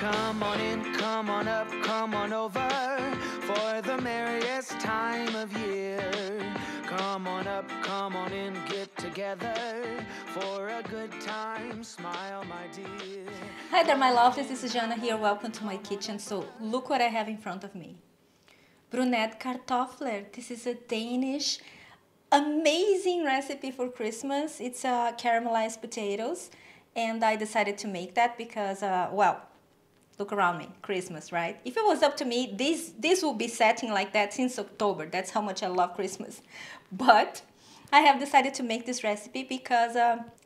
Come on in, come on up, come on over for the merriest time of year. Come on up, come on in, get together for a good time. Smile, my dear. Hi there, my love. This is Jana here. Welcome to my kitchen. So look what I have in front of me. BRUNEDE KARTOFLER. This is a Danish amazing recipe for Christmas. It's caramelized potatoes, and I decided to make that because, well, look around me, Christmas, right? If it was up to me, this will be setting like that since October. That's how much I love Christmas. But I have decided to make this recipe because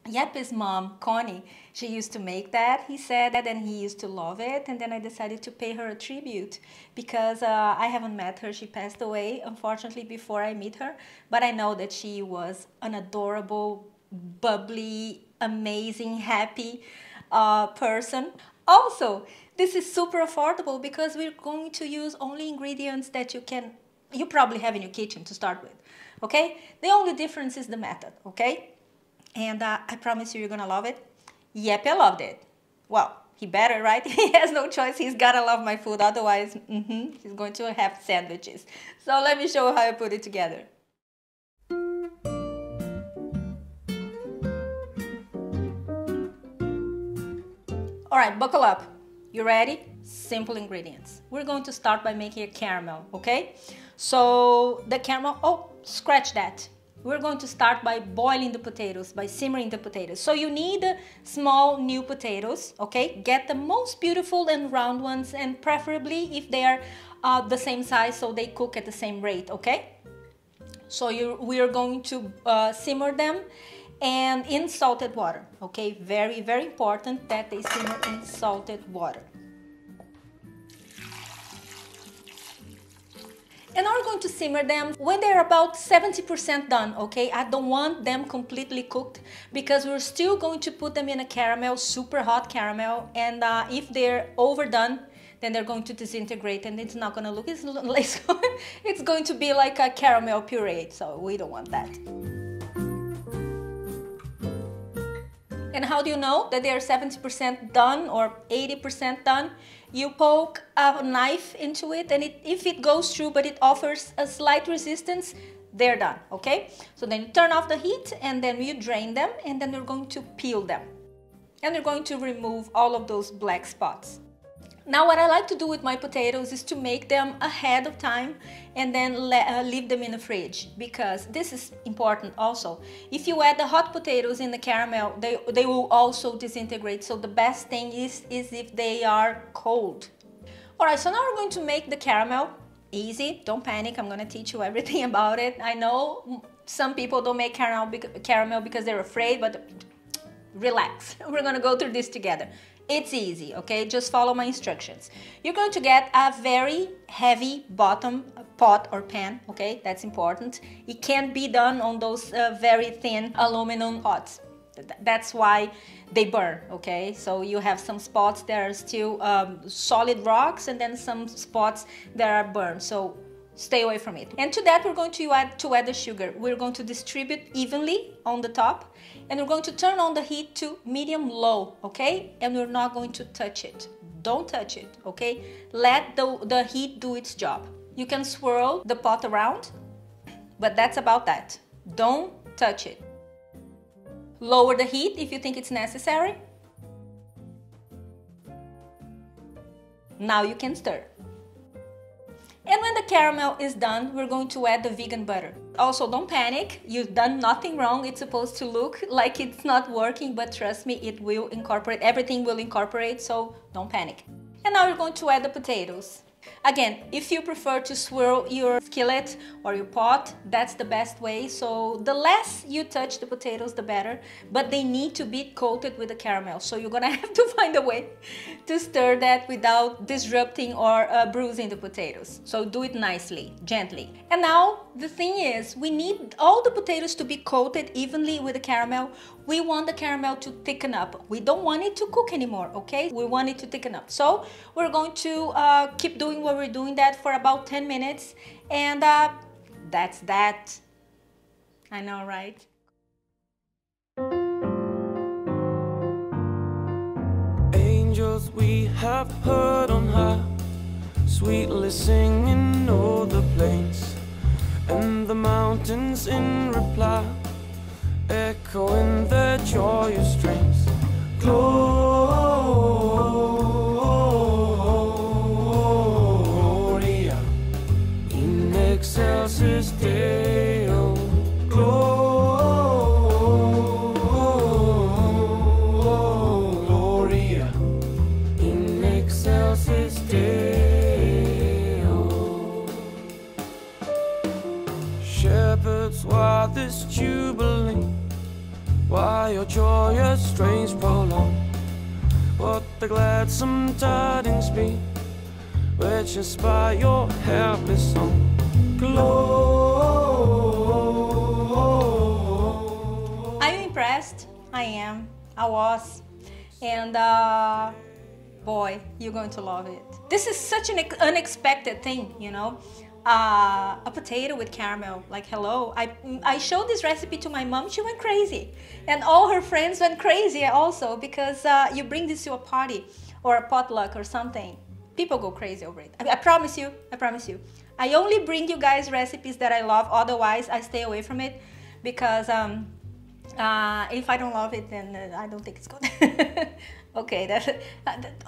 Jeppe's mom, Connie, she used to make that, he said, and he used to love it. And then I decided to pay her a tribute because I haven't met her. She passed away, unfortunately, before I meet her. But I know that she was an adorable, bubbly, amazing, happy person. Also, this is super affordable because we're going to use only ingredients that you probably have in your kitchen to start with, okay? The only difference is the method, okay? And I promise you, you're gonna love it. Jeppe loved it. Well, he better, right? He has no choice. He's gotta love my food, otherwise he's going to have sandwiches. So let me show you how I put it together. All right, buckle up. You ready? Simple ingredients. We're going to start by making a caramel, okay? So the caramel, oh, scratch that. We're going to start by boiling the potatoes, by simmering the potatoes. So you need small new potatoes, okay? Get the most beautiful and round ones, and preferably if they are the same size so they cook at the same rate, okay? So we are going to simmer them and in salted water, okay? Very, very important that they simmer in salted water. And now we're going to simmer them when they're about 70% done, okay? I don't want them completely cooked because we're still going to put them in a caramel, super hot caramel, and if they're overdone, then they're going to disintegrate and it's not gonna look, it's going to be like a caramel puree, so we don't want that. And how do you know that they are 70% done or 80% done? You poke a knife into it, and if it goes through but it offers a slight resistance, they're done, okay? So then you turn off the heat and then you drain them, and then we're going to peel them. And we're going to remove all of those black spots. Now what I like to do with my potatoes is to make them ahead of time and then leave them in the fridge, because this is important also. If you add the hot potatoes in the caramel, they will also disintegrate. So the best thing is if they are cold. Alright, so now we're going to make the caramel. Easy, don't panic, I'm going to teach you everything about it. I know some people don't make caramel because they're afraid, but relax. We're going to go through this together. It's easy, okay? Just follow my instructions. You're going to get a very heavy bottom pot or pan, okay? That's important. It can't be done on those very thin aluminum pots. That's why they burn, okay? So you have some spots that are still solid rocks, and then some spots that are burned. So stay away from it. And to that, we're going to add the sugar. We're going to distribute evenly on the top, and we're going to turn on the heat to medium-low, okay? And we're not going to touch it. Don't touch it, okay? Let the heat do its job. You can swirl the pot around, but that's about that. Don't touch it. Lower the heat if you think it's necessary. Now you can stir. And when the caramel is done, we're going to add the vegan butter. Also, don't panic. You've done nothing wrong. It's supposed to look like it's not working, but trust me, it will incorporate. Everything will incorporate, so don't panic. And now we're going to add the potatoes. Again, if you prefer to swirl your skillet or your pot, that's the best way. So the less you touch the potatoes, the better. But they need to be coated with the caramel. So you're gonna have to find a way to stir that without disrupting or bruising the potatoes. So do it nicely, gently. And now the thing is, we need all the potatoes to be coated evenly with the caramel. We want the caramel to thicken up. We don't want it to cook anymore, okay? We want it to thicken up. So we're going to keep doing what we're doing that for about 10 minutes. And that's that. I know, right? Angels, we we have heard on high, sweetly singing o'er the plains and the mountains in reply, echoing their joyous strains. Gloria in excelsis Deo. Gloria in excelsis Deo. Shepherds, why this jubilee? Why your joyous strains prolong? What the gladsome tidings be, which inspire your hapless song? Are you impressed? I am. I was. And boy, you're going to love it. This is such an unexpected thing, you know. A potato with caramel, like hello. I showed this recipe to my mom, she went crazy. And all her friends went crazy also, because you bring this to a party or a potluck or something. People go crazy over it. I promise you, I promise you. I only bring you guys recipes that I love, otherwise I stay away from it, because if I don't love it, then I don't think it's good. Okay,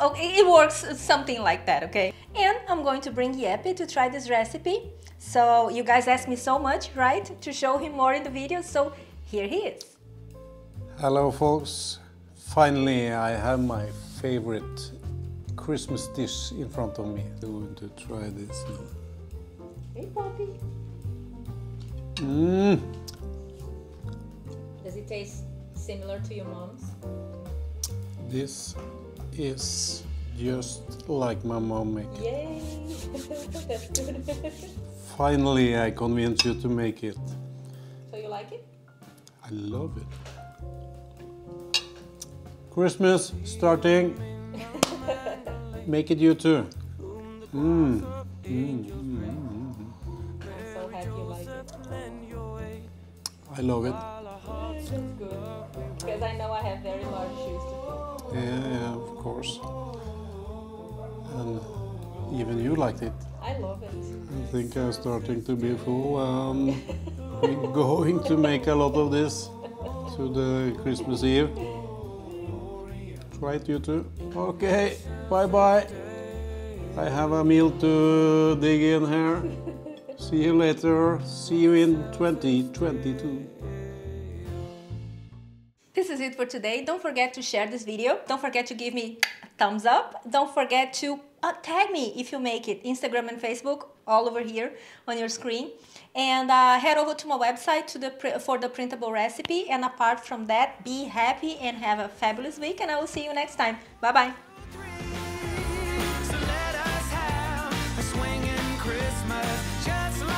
okay, it works something like that, okay? And I'm going to bring Jeppe to try this recipe. So you guys asked me so much, right? To show him more in the video, so here he is. Hello folks, finally I have my favorite Christmas dish in front of me. I'm going to try this now. Hey Poppy. Does it taste similar to your mom's? This is just like my mom makes it. Yay! That's good. Finally I convinced you to make it. So you like it? I love it. Christmas starting. Make it you too. I'm so happy you like it. I love it. That's good. Because I know I have very large shoes to fill. Yeah, of course. And even you liked it. I love it. I think I'm starting to be full. We're going to make a lot of this to the Christmas Eve. Try it you too. Okay, bye bye. I have a meal to dig in here. See you later. See you in 2022. This is it for today. Don't forget to share this video. Don't forget to give me a thumbs up. Don't forget to tag me if you make it. Instagram and Facebook, all over here on your screen. And head over to my website for the printable recipe. And apart from that, be happy and have a fabulous week. And I will see you next time. Bye-bye. So let us have a swinging Christmas, just like